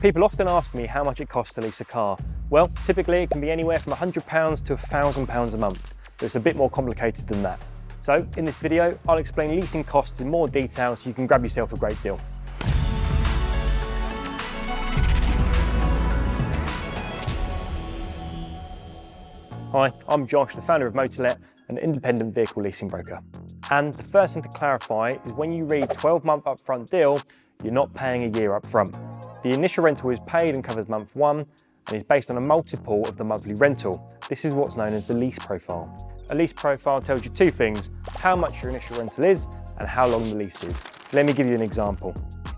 People often ask me how much it costs to lease a car. Well, typically it can be anywhere from £100 to £1,000 a month, but it's a bit more complicated than that. So in this video, I'll explain leasing costs in more detail so you can grab yourself a great deal. Hi, I'm Josh, the founder of Motorlet, an independent vehicle leasing broker. And the first thing to clarify is when you read 12-month upfront deal, you're not paying a year upfront. The initial rental is paid and covers month one and is based on a multiple of the monthly rental. This is what's known as the lease profile. A lease profile tells you two things: how much your initial rental is and how long the lease is. Let me give you an example.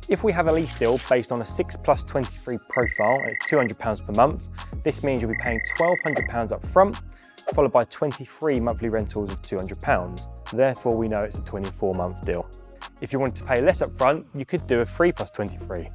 If we have a lease deal based on a 6+23 profile and it's £200 per month, this means you'll be paying £1,200 up front, followed by 23 monthly rentals of £200. Therefore, we know it's a 24-month deal. If you wanted to pay less up front, you could do a 3+23.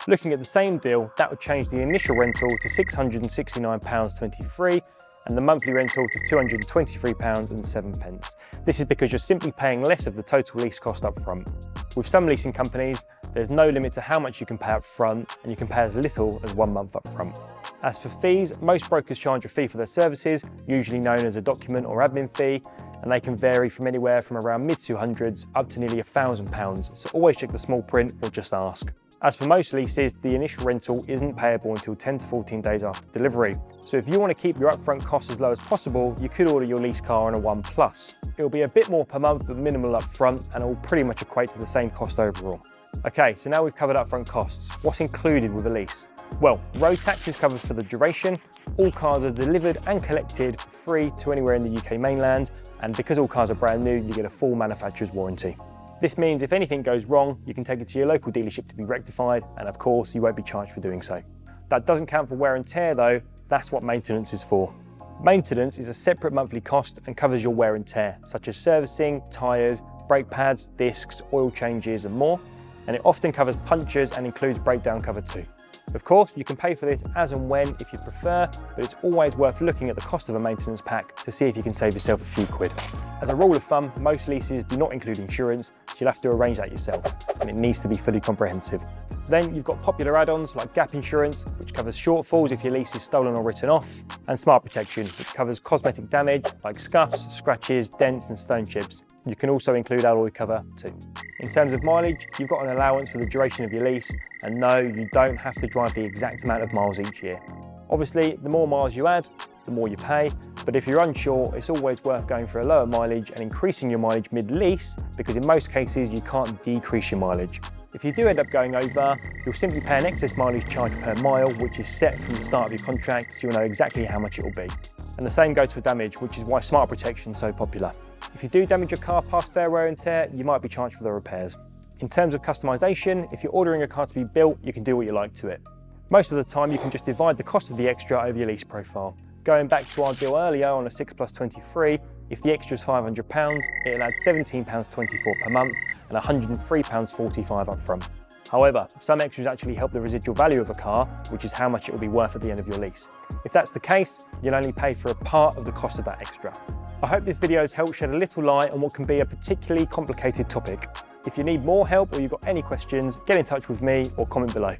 Looking at the same deal, that would change the initial rental to £669.23 and the monthly rental to £223.07. This is because you're simply paying less of the total lease cost up front. With some leasing companies, there's no limit to how much you can pay up front, and you can pay as little as 1 month up front. As for fees, most brokers charge a fee for their services, usually known as a document or admin fee, and they can vary from anywhere from around mid-200s up to nearly £1,000, so always check the small print or just ask. As for most leases, the initial rental isn't payable until 10 to 14 days after delivery. So if you want to keep your upfront costs as low as possible, you could order your lease car on a 1+. It'll be a bit more per month but minimal upfront, and it will pretty much equate to the same cost overall. Okay, so now we've covered upfront costs. What's included with a lease? Well, road tax is covered for the duration. All cars are delivered and collected for free to anywhere in the UK mainland, and because all cars are brand new, you get a full manufacturer's warranty. This means if anything goes wrong, you can take it to your local dealership to be rectified, and of course, you won't be charged for doing so. That doesn't count for wear and tear though. That's what maintenance is for. Maintenance is a separate monthly cost and covers your wear and tear, such as servicing, tyres, brake pads, discs, oil changes and more, and it often covers punctures and includes breakdown cover too. Of course, you can pay for this as and when if you prefer, but it's always worth looking at the cost of a maintenance pack to see if you can save yourself a few quid. As a rule of thumb, most leases do not include insurance, so you'll have to arrange that yourself, and it needs to be fully comprehensive. Then you've got popular add-ons like gap insurance, which covers shortfalls if your lease is stolen or written off, and smart protection, which covers cosmetic damage like scuffs, scratches, dents and stone chips. You can also include alloy cover too. In terms of mileage, you've got an allowance for the duration of your lease, and no, you don't have to drive the exact amount of miles each year. Obviously, the more miles you add, the more you pay, but if you're unsure, it's always worth going for a lower mileage and increasing your mileage mid-lease, because in most cases you can't decrease your mileage. If you do end up going over, you'll simply pay an excess mileage charge per mile, which is set from the start of your contract, so you'll know exactly how much it will be. And the same goes for damage, which is why smart protection is so popular. If you do damage your car past fair wear and tear, you might be charged for the repairs. In terms of customization, if you're ordering a car to be built, you can do what you like to it. Most of the time, you can just divide the cost of the extra over your lease profile. Going back to our deal earlier on a 6+23, if the extra is £500, it'll add £17.24 per month and £103.45 up front. However, some extras actually help the residual value of a car, which is how much it will be worth at the end of your lease. If that's the case, you'll only pay for a part of the cost of that extra. I hope this video has helped shed a little light on what can be a particularly complicated topic. If you need more help or you've got any questions, get in touch with me or comment below.